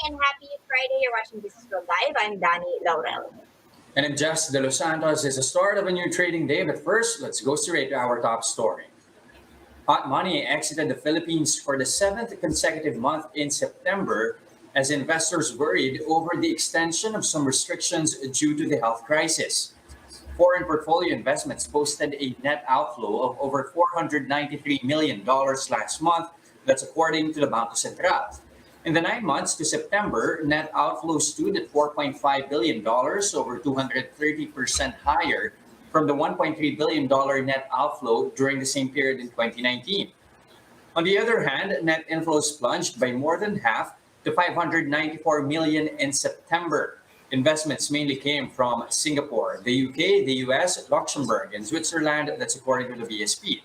and happy Friday. You're watching Business World Live. I'm Danie, Laurel. And in just Delos Santos is the start of a new trading day. But first, let's go straight to our top story. Hot money exited the Philippines for the seventh consecutive month in September as investors worried over the extension of some restrictions due to the health crisis. Foreign portfolio investments posted a net outflow of over $493 million last month. That's according to the Banco Central. In the 9 months to September, net outflows stood at $4.5 billion, over 230% higher from the $1.3 billion net outflow during the same period in 2019. On the other hand, net inflows plunged by more than half to 594 million in September. Investments mainly came from Singapore, the UK, the US, Luxembourg, and Switzerland. That's according to the BSP.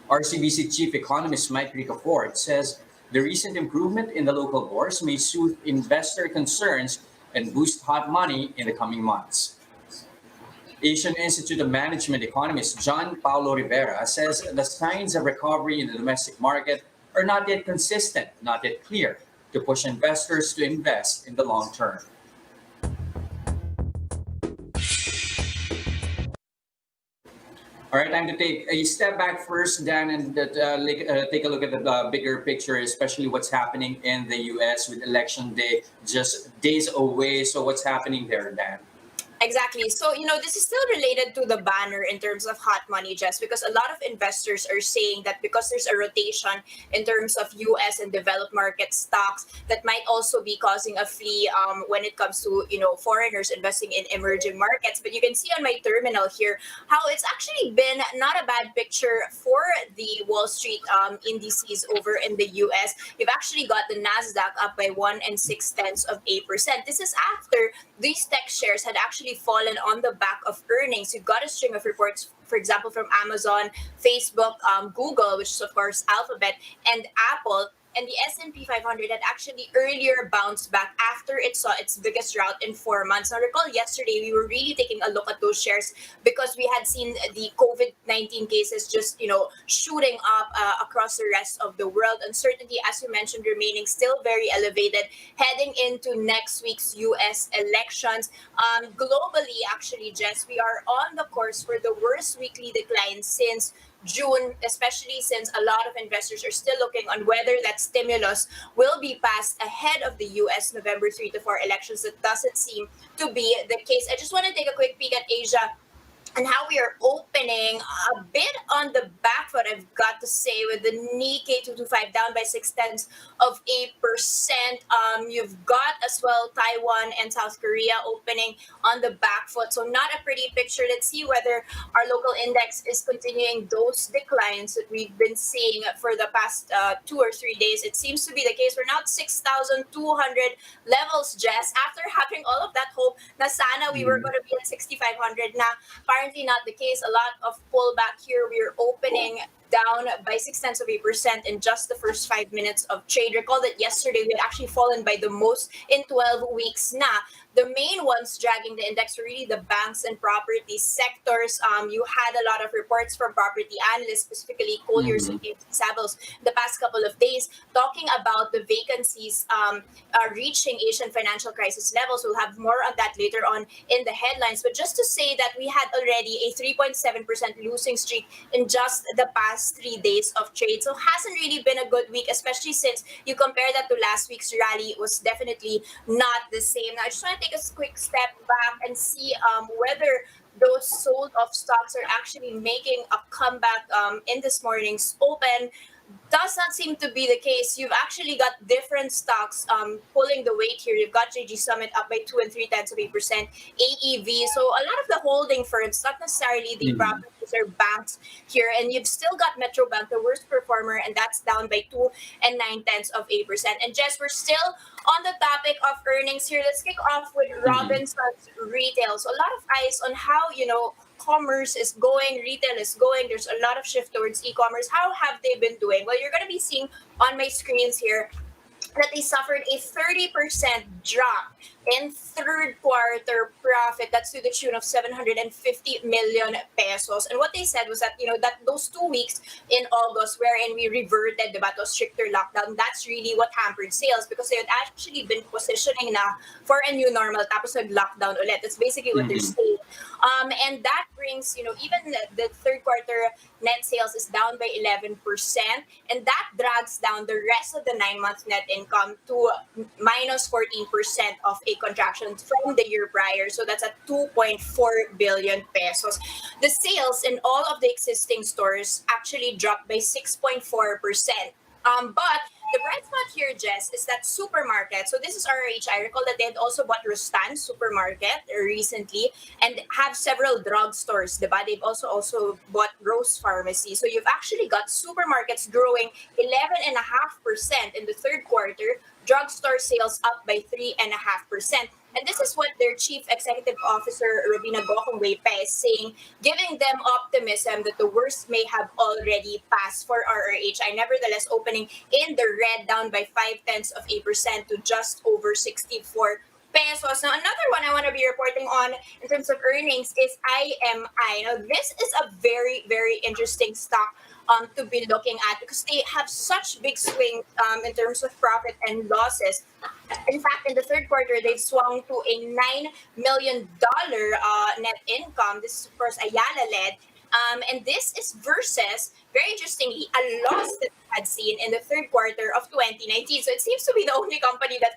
RCBC chief economist Mike Ricafort says the recent improvement in the local bourse may soothe investor concerns and boost hot money in the coming months. Asian Institute of Management economist John Paulo Rivera says the signs of recovery in the domestic market are not yet consistent, not yet clear, to push investors to invest in the long term. All right, time to take a step back first, Dan, and take a look at the bigger picture, especially what's happening in the U.S. with Election Day just days away. So, what's happening there, Dan? Exactly. So, this is still related to the banner in terms of hot money, just because a lot of investors are saying that because there's a rotation in terms of US and developed market stocks, that might also be causing a flee when it comes to, foreigners investing in emerging markets. But you can see on my terminal here how it's actually been not a bad picture for the Wall Street indices over in the US. You've actually got the NASDAQ up by 1.6%. This is after these tech shares had actually fallen on the back of earnings. You've got a string of reports, for example, from Amazon, Facebook, Google, which is of course Alphabet, and Apple. And the S&P 500 had actually earlier bounced back after it saw its biggest rout in 4 months. Now, recall yesterday, we were really taking a look at those shares because we had seen the COVID-19 cases just, shooting up across the rest of the world. Uncertainty, as you mentioned, remaining still very elevated, heading into next week's U.S. elections. Globally, actually, Jess, we are on the course for the worst weekly decline since June, especially since a lot of investors are still looking on whether that stimulus will be passed ahead of the U.S. November 3 to 4 elections. That doesn't seem to be the case. I just want to take a quick peek at Asia and how we are opening a bit on the back foot, I've got to say, with the Nikkei 225 down by 0.6%. You've got as well Taiwan and South Korea opening on the back foot. So not a pretty picture. Let's see whether our local index is continuing those declines that we've been seeing for the past 2 or 3 days. It seems to be the case. We're now at 6,200 levels, Jess. After having all of that hope na sana we were going to be at 6,500 na, apparently not the case. A lot of pullback here. We're opening down by 0.6% in just the first 5 minutes of trade. Recall that yesterday we had actually fallen by the most in 12 weeks na. The main ones dragging the index were really the banks and property sectors. You had a lot of reports from property analysts, specifically Colliers and Savills, the past couple of days, talking about the vacancies reaching Asian financial crisis levels. We'll have more on that later on in the headlines. But just to say that we had already a 3.7% losing streak in just the past 3 days of trade. So hasn't really been a good week, especially since you compare that to last week's rally. It was definitely not the same. Now, I just want to take a quick step back and see whether those sold off stocks are actually making a comeback in this morning's open. Does not seem to be the case. You've actually got different stocks pulling the weight here. You've got JG Summit up by 2.3%, AEV. So a lot of the holding firms, not necessarily the properties or banks here. And you've still got Metro Bank, the worst performer, and that's down by 2.9%. And Jess, we're still on the topic of earnings here. Let's kick off with Robinson's Retail. So a lot of eyes on how, commerce is going, retail is going. There's a lot of shift towards e-commerce. How have they been doing? Well, you're going to be seeing on my screens here that they suffered a 30% drop in third quarter profit, that's to the tune of 750 million pesos. And what they said was that, that those 2 weeks in August wherein we reverted diba, to a stricter lockdown, that's really what hampered sales because they had actually been positioning na for a new normal tapos nag-lockdown ulit. That's basically what they're Mm-hmm. saying. And that brings, even the third quarter net sales is down by 11%, and that drags down the rest of the 9 month net income to minus 14% of a contraction from the year prior. So that's at 2.4 billion pesos. The sales in all of the existing stores actually dropped by 6.4%. But the bright spot here, Jess, is that supermarket. So this is RH. I recall that they had also bought Rustan supermarket recently and have several drugstores. Diba? They've also bought Rose Pharmacy. So you've actually got supermarkets growing 11.5% in the third quarter, drugstore sales up by 3.5%. And this is what their chief executive officer, Robina Gokongwei is saying, giving them optimism that the worst may have already passed for RRHI. Nevertheless, opening in the red, down by 0.5% to just over 64 pesos. Now, another one I want to be reporting on in terms of earnings is IMI. Now, this is a very, very interesting stock to be looking at because they have such big swings in terms of profit and losses. In fact, in the third quarter, they've swung to a $9 million net income. This is, of course, Ayala led. And this is versus, very interestingly, a loss that we had seen in the third quarter of 2019. So it seems to be the only company that,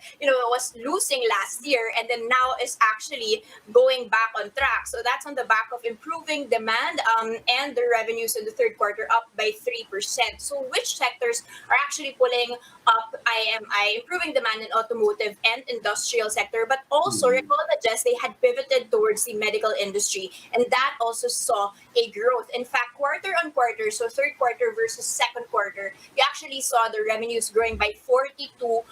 was losing last year and then now is actually going back on track. So that's on the back of improving demand and the revenues in the third quarter up by 3%. So which sectors are actually pulling up IMI, improving demand in automotive and industrial sector, but also Mm-hmm. recall that Jess, they had pivoted towards the medical industry, and that also saw a growth. In fact, quarter on quarter, so third quarter versus second quarter, you actually saw the revenues growing by 42%.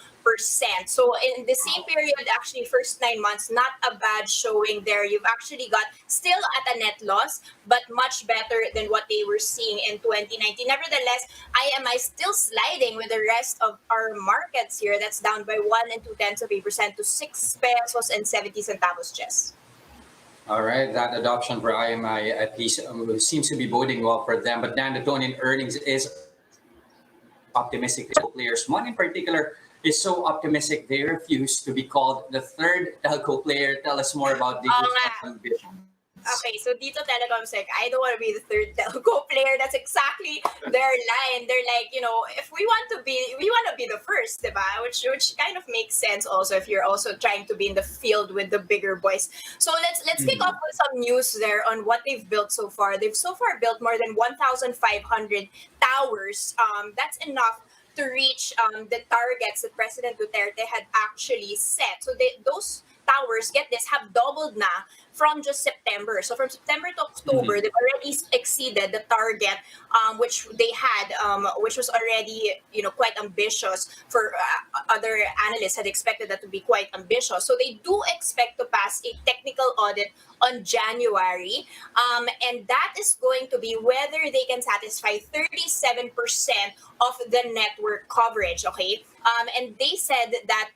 So in the same period, actually first 9 months, not a bad showing there. You've actually got still at a net loss, but much better than what they were seeing in 2019. Nevertheless, IMI still sliding with the rest of our markets here. That's down by 1.2% to 6 pesos and 70 centavos, Jess. All right, that adoption for IMI at least seems to be boding well for them. But then the tone in earnings is optimistic. Players, one in particular, is so optimistic they refuse to be called the third telco player. Tell us more about Oo these nga. ambitions. Okay, so dito Telecom's like, I don't want to be the third telco player. That's exactly their line. They're like, if we want to be the first, diba? Which kind of makes sense also if you're also trying to be in the field with the bigger boys. So let's kick off Mhm. with some news there on what they've built so far. They've so far built more than 1,500 towers. That's enough to reach the targets that President Duterte had actually set. So those towers, get this, have doubled na from just September. So from September to October, Mhm. they've already exceeded the target, which they had, which was already quite ambitious. For other analysts had expected that to be quite ambitious. So they do expect to pass a technical audit on January, and that is going to be whether they can satisfy 37% of the network coverage. Okay, and they said that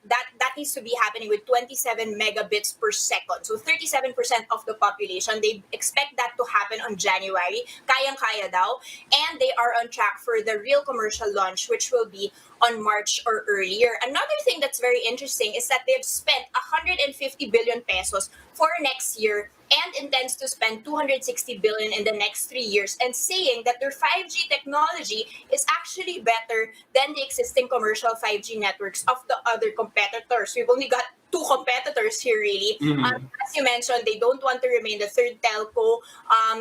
needs to be happening with 27 megabits per second. So 37% of the population, they expect that to happen on January. Kayang-kaya daw. And they are on track for the real commercial launch, which will be on March or earlier. Another thing that's very interesting is that they've spent 150 billion pesos for next year and intends to spend 260 billion in the next 3 years, and saying that their 5G technology is actually better than the existing commercial 5G networks of the other competitors. We've only got two competitors here, really. Mhm. As you mentioned, they don't want to remain the third telco.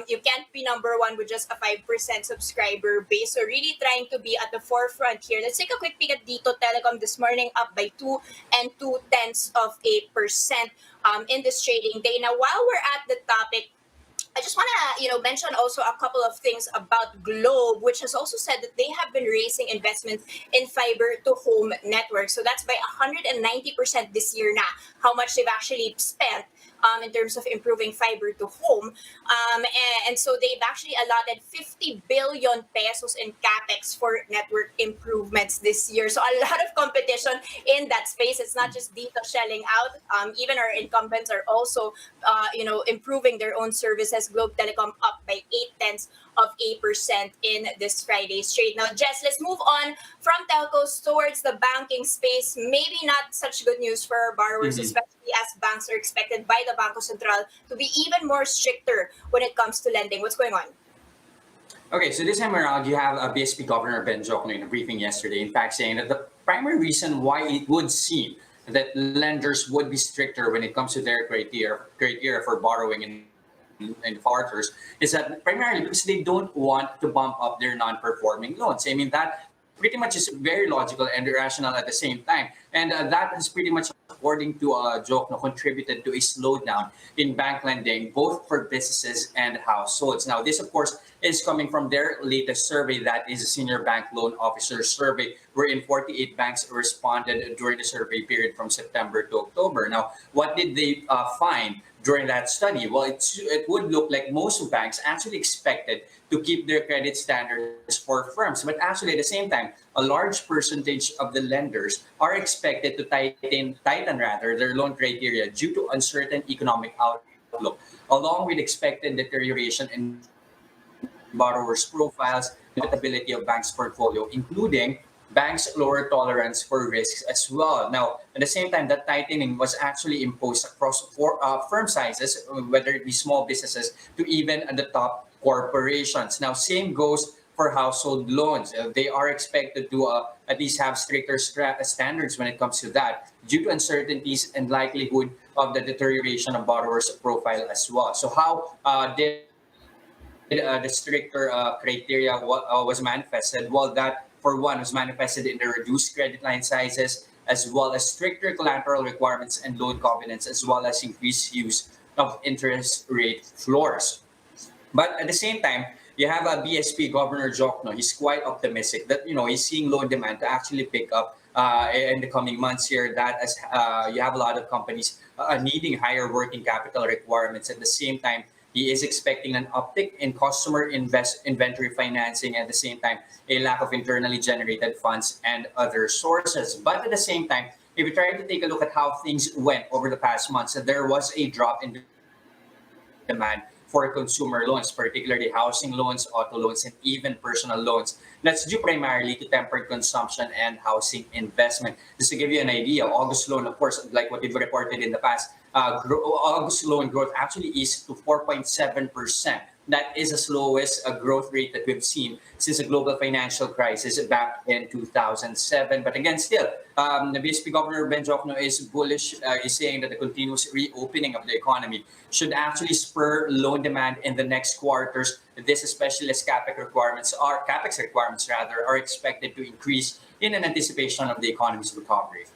You can't be number one with just a 5% subscriber base. So really trying to be at the forefront here. Let's take a quick peek at Dito Telecom this morning, up by 2.2% in this trading day. Now, while we're at the topic, I just want to, mention also a couple of things about Globe, which has also said that they have been raising investments in fiber to home networks. So that's by 190% this year now, how much they've actually spent in terms of improving fiber to home. And so they've actually allotted 50 billion pesos in capex for network improvements this year. So a lot of competition in that space. It's not just Dito shelling out. Even our incumbents are also, improving their own services. Globe Telecom up by 0.8% in this Friday's trade. Now, Jess, let's move on from telcos towards the banking space. Maybe not such good news for our borrowers, Mhm. especially as banks are expected by the Bangko Central to be even more stricter when it comes to lending. What's going on? Okay, so this time around, you have BSP Governor Ben Jokno in a briefing yesterday, in fact, saying that the primary reason why it would seem that lenders would be stricter when it comes to their criteria for borrowing and defaulters is that primarily because they don't want to bump up their non-performing loans. I mean, that pretty much is very logical and irrational at the same time. And that has pretty much, according to Jokno, contributed to a slowdown in bank lending, both for businesses and households. Now, this, of course, is coming from their latest survey, that is a senior bank loan officer survey, wherein 48 banks responded during the survey period from September to October. Now, what did they find during that study? Well, it would look like most banks actually expected to keep their credit standards for firms, but actually at the same time, a large percentage of the lenders are expected to tighten rather their loan criteria due to uncertain economic outlook, along with expected deterioration in borrowers' profiles, and profitability of banks' portfolio, including banks' lower tolerance for risks as well. Now, at the same time, that tightening was actually imposed across firm sizes, whether it be small businesses to even at the top corporations. Now, same goes for household loans. They are expected to at least have stricter standards when it comes to that, due to uncertainties and likelihood of the deterioration of borrowers' profile as well. So, how did the stricter criteria was manifested? Well, that for one was manifested in the reduced credit line sizes, as well as stricter collateral requirements and loan covenants, as well as increased use of interest rate floors. But at the same time, you have a BSP Governor Jokno. He's quite optimistic that he's seeing loan demand to actually pick up in the coming months here. That as you have a lot of companies needing higher working capital requirements. At the same time, he is expecting an uptick in customer inventory financing. At the same time, a lack of internally generated funds and other sources. But at the same time, if you try to take a look at how things went over the past months, there was a drop in demand for consumer loans, particularly housing loans, auto loans, and even personal loans. That's due primarily to tempered consumption and housing investment. Just to give you an idea, August loan, of course, like what we've reported in the past, August loan growth actually is to 4.7%. That is the slowest growth rate that we've seen since the global financial crisis back in 2007. But again, still, the BSP Governor Ben Jokno is bullish, is saying that the continuous reopening of the economy should actually spur loan demand in the next quarters. This, especially as capex requirements rather, are expected to increase in an anticipation of the economy's recovery.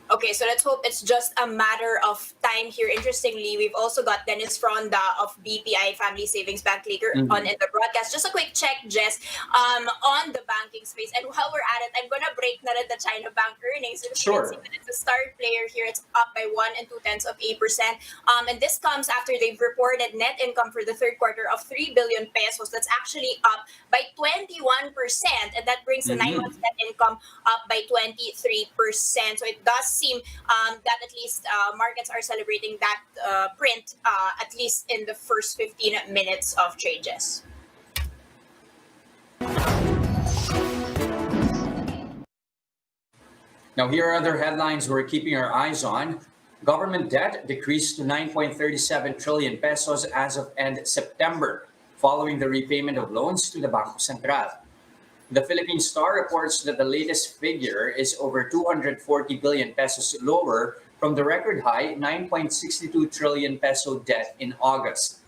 Okay, so let's hope it's just a matter of time here. Interestingly, we've also got Dennis Fronda of BPI Family Savings Bank later on Mhm. in the broadcast. Just a quick check, Jess, on the banking space. And while we're at it, I'm gonna break na rin the China Bank earnings. Because you can see Sure. that it's a star player here. It's up by 1.2%. And this comes after they've reported net income for the third quarter of 3 billion pesos. That's actually up by 21%, and that brings the nine Mhm. months net income up by 23%. So it does seem that at least markets are celebrating that print, at least in the first 15 minutes of trades. Now, here are other headlines we're keeping our eyes on. Government debt decreased to 9.37 trillion pesos as of end September, following the repayment of loans to the Bangko Sentral. The Philippine Star reports that the latest figure is over 240 billion pesos lower from the record high 9.62 trillion peso debt in August.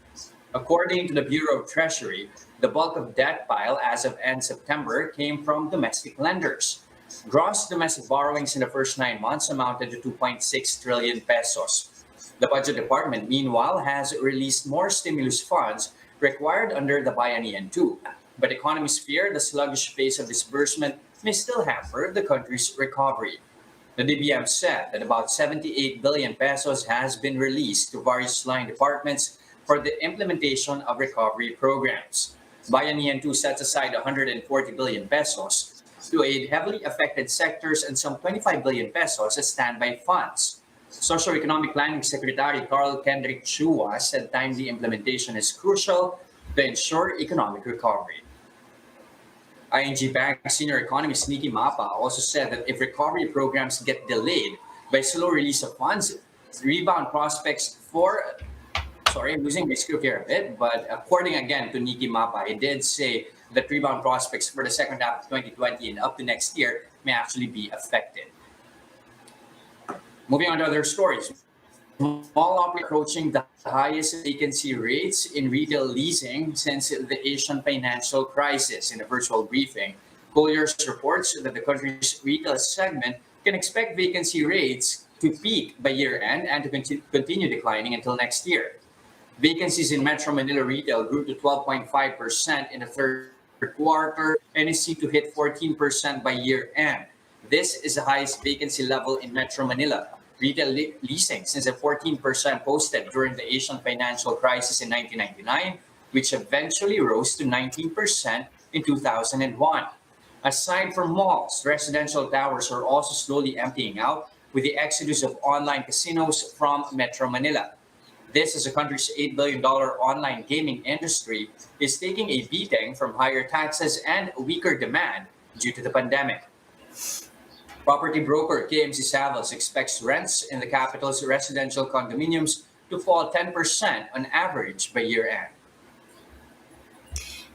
According to the Bureau of Treasury, the bulk of debt pile as of end September came from domestic lenders. Gross domestic borrowings in the first 9 months amounted to 2.6 trillion pesos. The Budget Department, meanwhile, has released more stimulus funds required under the Bayanihan 2. But economists fear the sluggish pace of disbursement may still hamper the country's recovery. The DBM said that about 78 billion pesos has been released to various line departments for the implementation of recovery programs. Bayanihan too sets aside 140 billion pesos to aid heavily affected sectors and some 25 billion pesos as standby funds. Socioeconomic Planning Secretary Carl Kendrick Chua said timely implementation is crucial to ensure economic recovery. ING Bank senior economist Nikki Mapa also said that if recovery programs get delayed by slow release of funds, rebound prospects for sorry, I'm losing my script here a bit, but according again to Nikki Mapa, he did say that rebound prospects for the second half of 2020 and up to next year may actually be affected. Moving on to other stories. Mall operators approaching the highest vacancy rates in retail leasing since the Asian financial crisis. In a virtual briefing, Colliers reports that the country's retail segment can expect vacancy rates to peak by year end and to continue declining until next year. Vacancies in Metro Manila retail grew to 12.5% in the third quarter and is seen to hit 14% by year end. This is the highest vacancy level in Metro Manila retail leasing since the 14% posted during the Asian financial crisis in 1999, which eventually rose to 19% in 2001. Aside from malls, residential towers are also slowly emptying out with the exodus of online casinos from Metro Manila. This, as the country's $8 billion online gaming industry is taking a beating from higher taxes and weaker demand due to the pandemic. Property broker KMC Savills expects rents in the capital's residential condominiums to fall 10% on average by year end.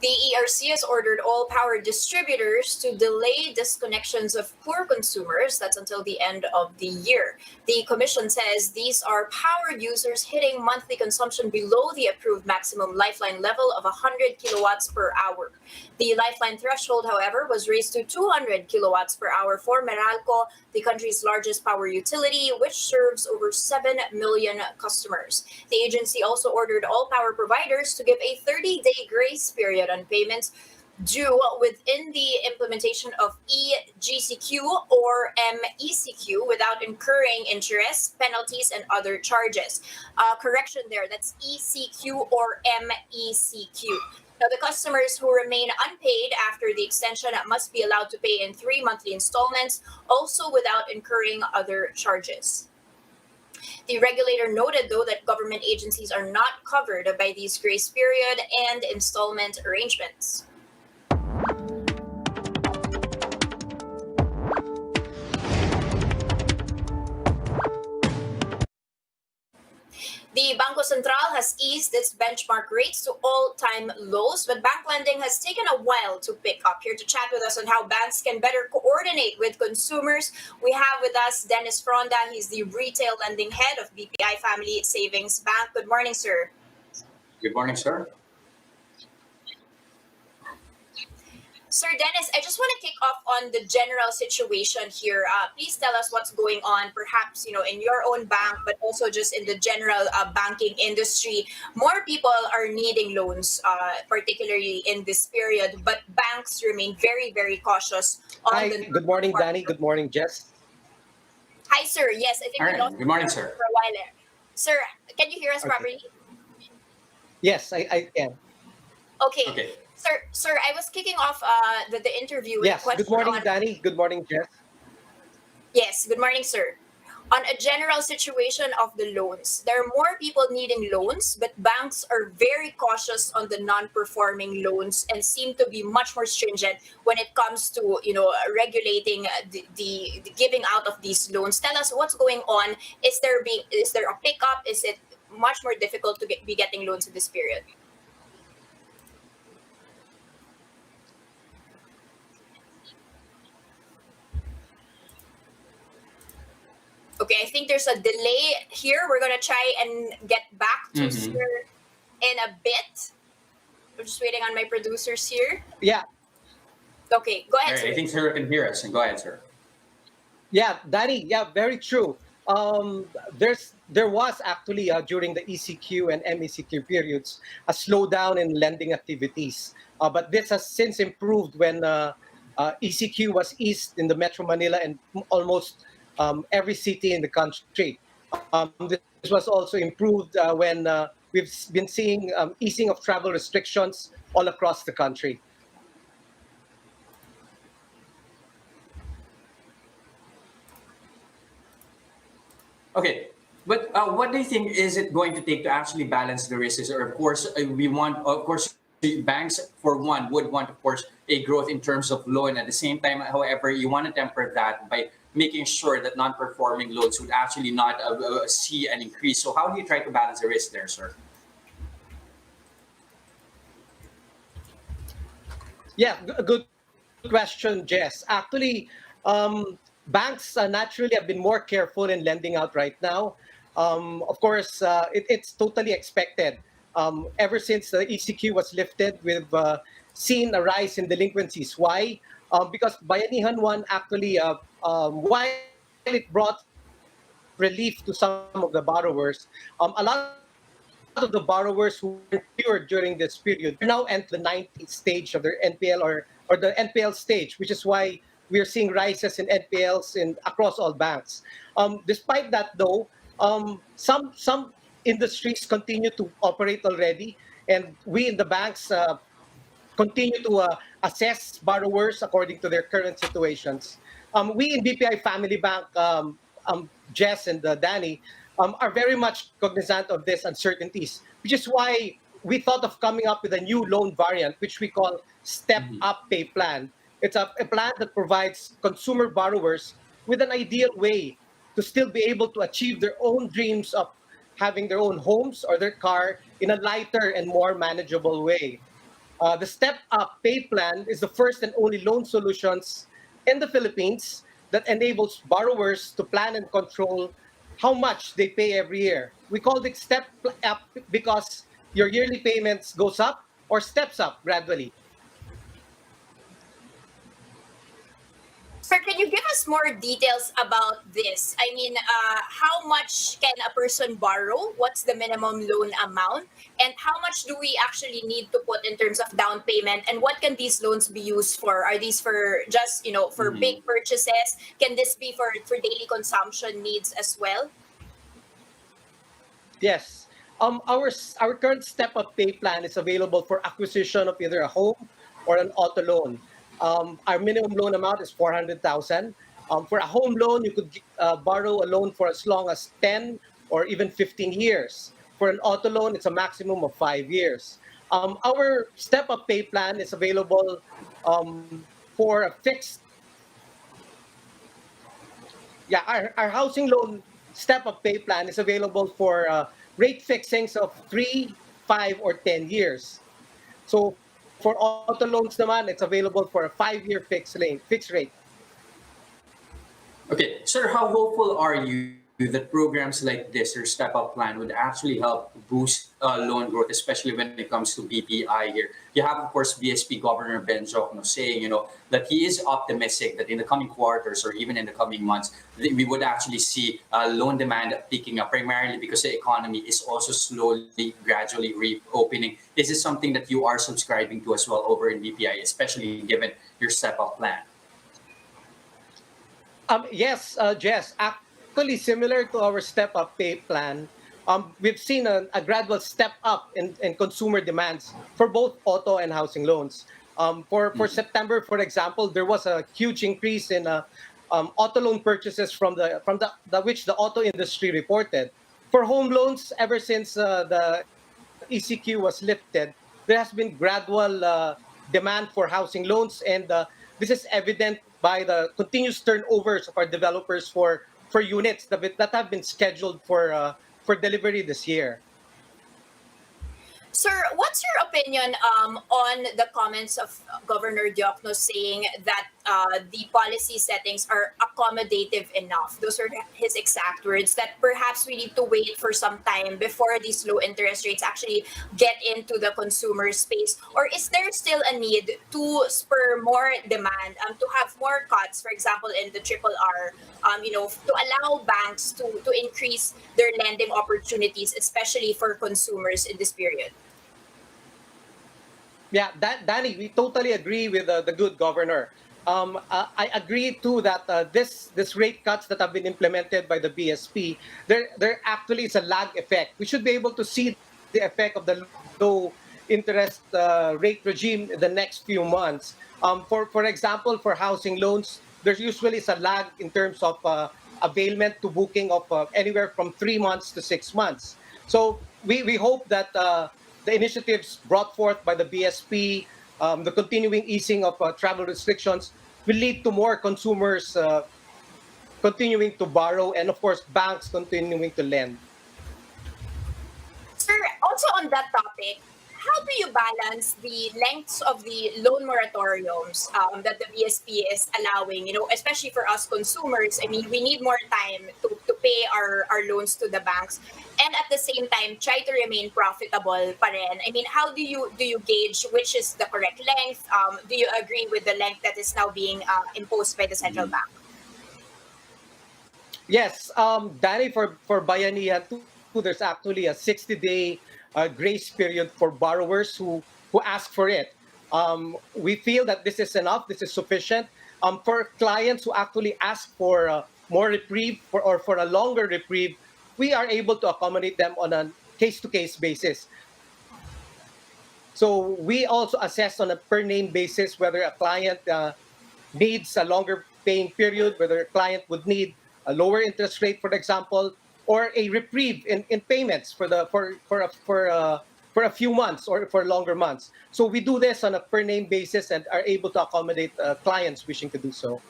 The ERC has ordered all power distributors to delay disconnections of poor consumers. That's until the end of the year. The commission says these are power users hitting monthly consumption below the approved maximum lifeline level of 100 kilowatts per hour. The lifeline threshold, however, was raised to 200 kilowatts per hour for Meralco, the country's largest power utility, which serves over 7 million customers. The agency also ordered all power providers to give a 30-day grace period on payments due within the implementation of eGCQ or MECQ without incurring interest, penalties, and other charges. Correction there, that's ECQ or MECQ. Now, the customers who remain unpaid after the extension must be allowed to pay in 3 monthly installments, also without incurring other charges. The regulator noted, though, that government agencies are not covered by these grace period and installment arrangements. The Bangko Sentral has eased its benchmark rates to all-time lows, but bank lending has taken a while to pick up. Here to chat with us on how banks can better coordinate with consumers, we have with us Dennis Fronda. He's the retail lending head of BPI Family Savings Bank. Good morning, sir. Good morning, sir. Sir Dennis, I just want to kick off on the general situation here. Please tell us what's going on, perhaps, in your own bank, but also just in the general banking industry. More people are needing loans, particularly in this period, but banks remain very, very cautious on Hi, the good morning, Danie. Good morning, Jess. Hi, sir. Yes, I think All we right. lost Good morning, you sir. for a while there. Sir, can you hear us Okay. properly? Yes, I can. Okay. Okay. Sir, I was kicking off the interview with a Yes, question good morning, on. Danie. Good morning, Jess. Yes, good morning, sir. On a general situation of the loans, there are more people needing loans, but banks are very cautious on the non-performing loans and seem to be much more stringent when it comes to, regulating the giving out of these loans. Tell us what's going on. Is there a pickup? Is it much more difficult to be getting loans in this period? Okay, I think there's a delay here. We're gonna try and get back to Mm-hmm. Sir in a bit. I'm just waiting on my producers here. Yeah, Okay, go All ahead, right. I sir. think sir can hear us. Go ahead, sir. yeah, Danie. Yeah, very true. There was actually during the ECQ and MECQ periods a slowdown in lending activities, but this has since improved when ECQ was eased in the Metro Manila and almost every city in the country. This was also improved when we've been seeing easing of travel restrictions all across the country. Okay, but what do you think is it going to take to actually balance the risks? Or of course, we want, of course, banks for one would want, of course, a growth in terms of loan. At the same time, however, you want to temper that by making sure that non-performing loans would actually not see an increase. So how do you try to balance the risk there, sir? Yeah, good question, Jess. Actually, banks naturally have been more careful in lending out right now. Of course, it's totally expected. Ever since the ECQ was lifted, we've seen a rise in delinquencies. Why? Because Bayanihan 1 actually, while it brought relief to some of the borrowers, a lot of the borrowers who weren't cured during this period are now entering the 90th stage of their NPL or the NPL stage, which is why we are seeing rises in NPLs across all banks. Despite that, though, some industries continue to operate already, and we in the banks continue to assess borrowers according to their current situations. We in BPI Family Bank, Jess and Danny, are very much cognizant of these uncertainties, which is why we thought of coming up with a new loan variant, which we call Step Mhm. Up Pay Plan. It's a plan that provides consumer borrowers with an ideal way to still be able to achieve their own dreams of having their own homes or their car in a lighter and more manageable way. The Step Up Pay Plan is the first and only loan solutions in the Philippines that enables borrowers to plan and control how much they pay every year. We call it Step Up because your yearly payments goes up or steps up gradually. Sir, can you give us more details about this? I mean, how much can a person borrow? What's the minimum loan amount? And how much do we actually need to put in terms of down payment? And what can these loans be used for? Are these for just, for Mhm. big purchases? Can this be for daily consumption needs as well? Yes. Our current Step Up Pay Plan is available for acquisition of either a home or an auto loan. Our minimum loan amount is 400,000. For a home loan, you could borrow a loan for as long as 10 or even 15 years. For an auto loan, it's a maximum of 5 years. Our Step Up Pay Plan is available for a fixed, yeah, our housing loan step-up pay plan is available for rate fixings of 3, 5, or 10 years. So for auto loans naman, it's available for a 5-year fixed rate. Okay, sir, how hopeful are you that programs like this or Step Up Plan would actually help boost loan growth, especially when it comes to BPI here? You have, of course, BSP Governor Ben Jokno saying, that he is optimistic that in the coming quarters or even in the coming months, we would actually see loan demand picking up, primarily because the economy is also slowly, gradually reopening. Is this something that you are subscribing to as well over in BPI, especially given your Step Up Plan? Yes, Jess, actually similar to our step-up pay plan, we've seen a gradual step up in consumer demands for both auto and housing loans. For Mhm. September, for example, there was a huge increase in auto loan purchases from the which the auto industry reported. For home loans, ever since the ECQ was lifted, there has been gradual demand for housing loans, and this is evident by the continuous turnovers of our developers for units that have been scheduled for delivery this year. Sir, what's your opinion on the comments of Governor Diokno saying that the policy settings are accommodative enough? Those are his exact words, that perhaps we need to wait for some time before these low interest rates actually get into the consumer space. Or is there still a need to spur more demand, to have more cuts, for example, in the triple R, to allow banks to increase their lending opportunities, especially for consumers in this period? Yeah, Danny, we totally agree with the good governor. I agree too that this rate cuts that have been implemented by the BSP, there actually is a lag effect. We should be able to see the effect of the low interest rate regime in the next few months. For example, for housing loans, there's usually is a lag in terms of availment to booking of anywhere from 3 months to 6 months. So we hope that the initiatives brought forth by the BSP, the continuing easing of travel restrictions will lead to more consumers continuing to borrow and, of course, banks continuing to lend. Sir, also on that topic, how do you balance the lengths of the loan moratoriums that the BSP is allowing, especially for us consumers? I mean, we need more time to pay our loans to the banks and at the same time try to remain profitable pa rin. I mean, how do you gauge which is the correct length? Do you agree with the length that is now being imposed by the central bank? Yes, Danny, for Bayanihan too, there's actually a 60-day grace period for borrowers who ask for it. We feel that this is enough, this is sufficient. For clients who actually ask for more reprieve or for a longer reprieve, we are able to accommodate them on a case-to-case basis. So we also assess on a per name basis whether a client needs a longer paying period, whether a client would need a lower interest rate, for example, or a reprieve in payments for a few months or for longer months. So we do this on a per name basis and are able to accommodate clients wishing to do so.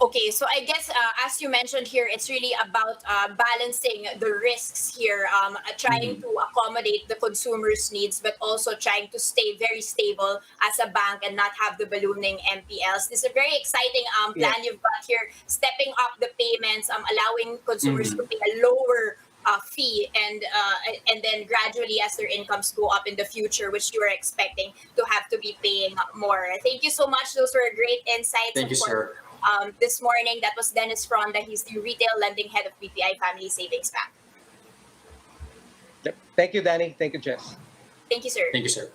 Okay, so I guess as you mentioned here, it's really about balancing the risks here, trying Mhm. to accommodate the consumer's needs, but also trying to stay very stable as a bank and not have the ballooning MPLs. This is a very exciting Yeah. plan you've got here, stepping up the payments, allowing consumers to Mhm. pay a lower fee, and then gradually as their incomes go up in the future, which you are expecting to have to be paying more. Thank you so much. Those were great insights, Thank of you, course. sir. This morning, that was Dennis Fronda. He's the retail lending head of BPI Family Savings Bank. Yep. Thank you, Danny. Thank you, Jess. Thank you, sir. Thank you, sir.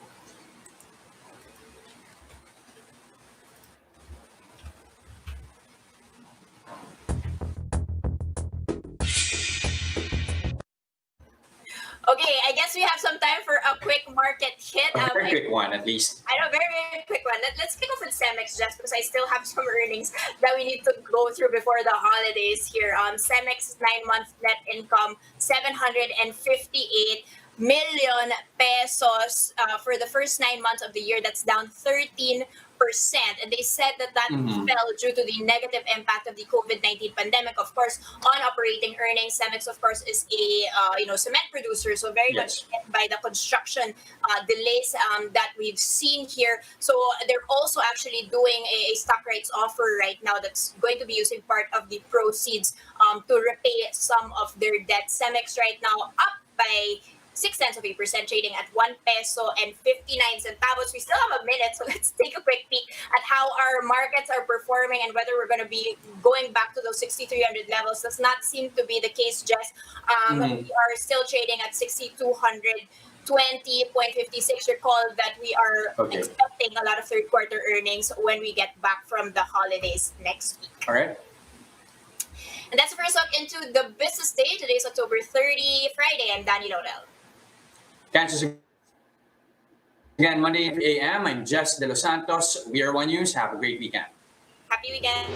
Okay, I guess we have some time for a quick market hit. A very quick one, at least. I know, very, very quick one. Let's kick off with Cemex just because I still have some earnings that we need to go through before the holidays here. Cemex 9 month net income, 758 million pesos for the first 9 months of the year. That's down 13%. And they said that Mhm. fell due to the negative impact of the COVID-19 pandemic, of course, on operating earnings. Cemex, of course, is a cement producer, so very much Yes. hit by the construction delays that we've seen here. So they're also actually doing a stock rights offer right now that's going to be using part of the proceeds to repay some of their debt. Cemex right now up by 0.6%, trading at 1 peso and 59 centavos. We still have a minute, so let's take a quick peek at how our markets are performing and whether we're going to be going back to those 6,300 levels. Does not seem to be the case, Jess. Mhm. We are still trading at 6,200. 20.56. Recall that we are Okay. expecting a lot of third quarter earnings when we get back from the holidays next week. All right. And that's the first look into the business day. Today's October 30, Friday. I'm Danie Laurel. Catch us again Monday 8 a.m. I'm Jess Delos Santos. We are One News. Have a great weekend. Happy weekend.